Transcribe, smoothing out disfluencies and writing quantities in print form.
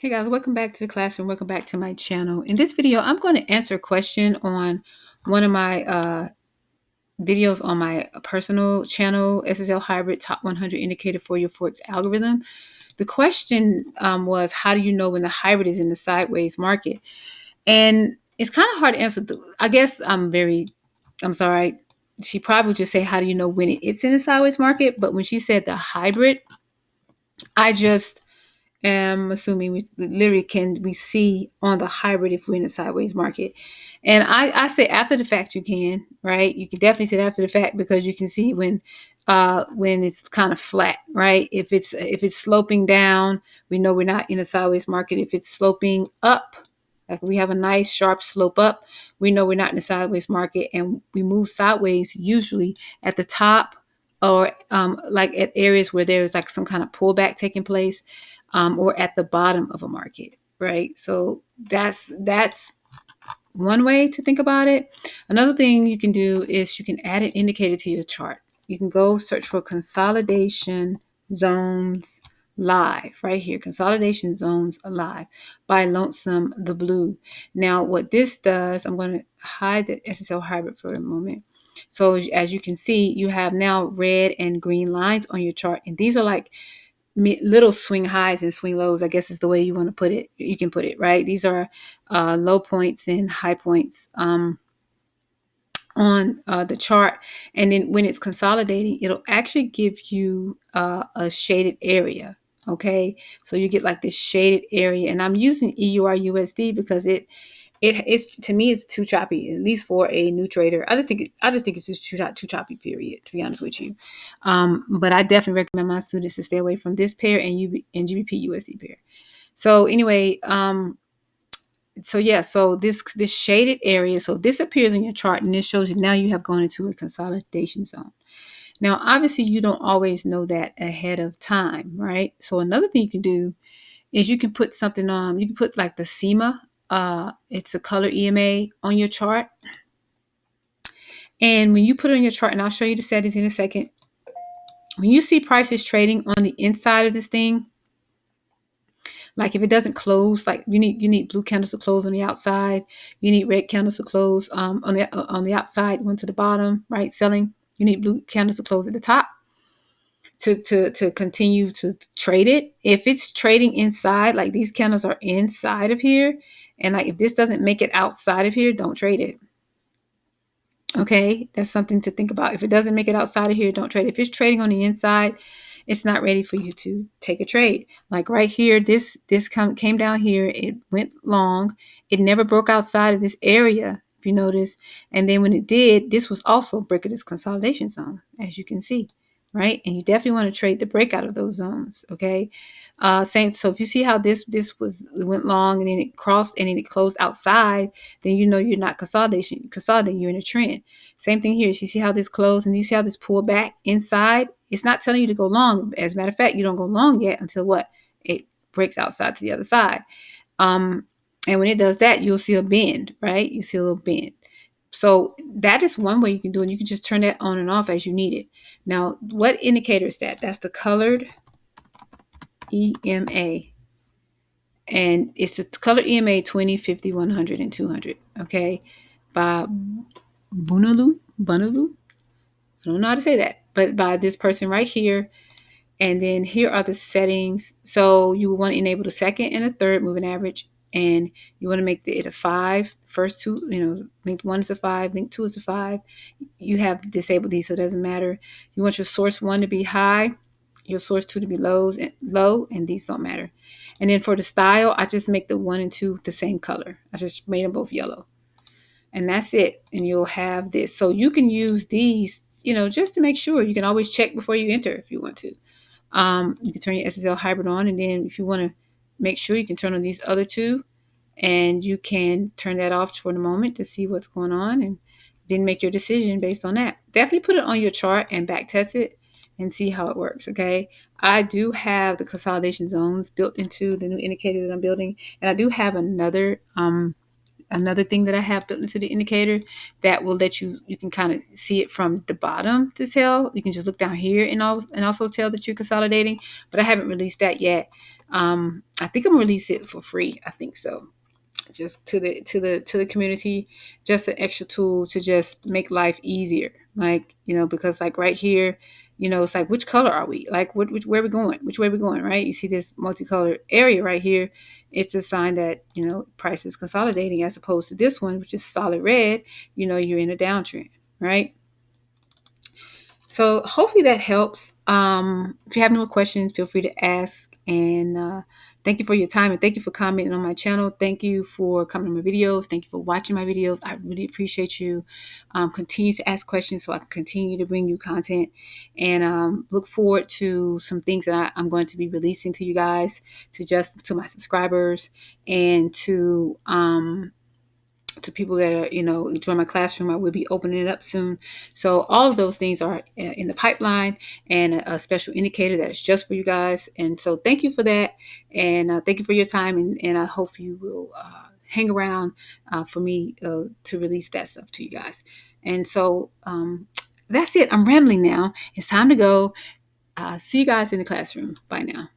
Hey guys, welcome back to the classroom. Welcome back to my channel. In this video, I'm going to answer a question on one of my videos on my personal channel, SSL Hybrid Top 100 Indicator for your Forex Algorithm. The question was, how do you know when the hybrid is in the sideways market? And it's kind of hard to answer. I guess I'm sorry. She probably would just say, how do you know when it's in the sideways market? But when she said the hybrid, I just am assuming we literally can we see on the hybrid if we're in a sideways market. And I say after the fact you can, right? You can definitely say after the fact because you can see when it's kind of flat, right? If it's sloping down, we know we're not in a sideways market. If it's sloping up, like we have a nice sharp slope up, we know we're not in a sideways market, and we move sideways usually at the top or like at areas where there's like some kind of pullback taking place, or at the bottom of a market, right? So that's one way to think about it. Another thing you can do is you can add an indicator to your chart. You can go search for consolidation zones live right here, consolidation zones live by Lonesome the Blue. Now what this does, I'm going to hide the SSL hybrid for a moment. So as you can see, you have now red and green lines on your chart, and these are like little swing highs and swing lows, I guess is the way you want to put it. You can put it, right? These are low points and high points on the chart. And then when it's consolidating, it'll actually give you a shaded area. Okay, so you get like this shaded area, and I'm using EURUSD because it's to me it's too choppy, at least for a new trader. I just think it's just too choppy, period, to be honest with you. But I definitely recommend my students to stay away from this pair and GBP USD pair. So anyway, so this shaded area, so this appears on your chart, and this shows you now you have gone into a consolidation zone. Now, obviously, you don't always know that ahead of time, right? So another thing you can do is you can put something on. You can put like the SEMA. It's a color EMA on your chart. And when you put it on your chart, and I'll show you the settings in a second, when you see prices trading on the inside of this thing, like if it doesn't close, like you need blue candles to close on the outside, you need red candles to close on the outside, one to the bottom, right? Selling, you need blue candles to close at the top to continue to trade it. If it's trading inside, like these candles are inside of here, and like if this doesn't make it outside of here, don't trade it. Okay, that's something to think about. If it doesn't make it outside of here, don't trade. If it's trading on the inside, it's not ready for you to take a trade. Like right here, this came down here. It went long. It never broke outside of this area, if you notice. And then when it did, this was also a break of this consolidation zone, as you can see, right? And you definitely want to trade the breakout of those zones, okay? Same. So if you see how this went long and then it crossed and then it closed outside, then you know you're not consolidating. You're in a trend. Same thing here. You see how this closed and you see how this pulled back inside. It's not telling you to go long. As a matter of fact, you don't go long yet until what? It breaks outside to the other side. And when it does that, you'll see a bend, right? You see a little bend. So that is one way you can do it. You can just turn that on and off as you need it. Now, what indicator is that? That's the colored EMA. And it's the color EMA 20, 50, 100, and 200. Okay. By Bunaloo. I don't know how to say that, but by this person right here. And then here are the settings. So you want to enable the second and the third moving average. And you want to make it a 5. First two, link 1 is a 5, link 2 is a 5. You have disabled these, so it doesn't matter. You want your source 1 to be high, your source 2 to be low, and these don't matter. And then for the style, I just make the 1 and 2 the same color. I just made them both yellow. And that's it. And you'll have this. So you can use these, just to make sure. You can always check before you enter if you want to. You can turn your SSL hybrid on, and then if you want to make sure, you can turn on these other two, and you can turn that off for the moment to see what's going on, and then make your decision based on that. Definitely put it on your chart and back test it and see how it works. Okay, I do have the consolidation zones built into the new indicator that I'm building, and I do have another another thing that I have built into the indicator that will let you can kind of see it from the bottom to tell. You can just look down here and also tell that you're consolidating, but I haven't released that yet. I think I'm gonna release it for free. I think so, just to the community, just an extra tool to just make life easier. Like, because like right here, it's like, which color are we? Like, where are we going? Which way are we going? Right? You see this multicolored area right here. It's a sign that, price is consolidating, as opposed to this one, which is solid red. You're in a downtrend, right? So hopefully that helps. If you have any more questions, feel free to ask. And thank you for your time, and thank you for commenting on my channel. Thank you for coming to my videos. Thank you for watching my videos. I really appreciate you. Continue to ask questions so I can continue to bring you content, and look forward to some things that I'm going to be releasing to you guys, to my subscribers, and to people that are, join my classroom. I will be opening it up soon. So all of those things are in the pipeline, and a special indicator that is just for you guys. And so thank you for that. And thank you for your time. And I hope you will hang around for me to release that stuff to you guys. And so that's it. I'm rambling now. It's time to go. See you guys in the classroom. Bye now.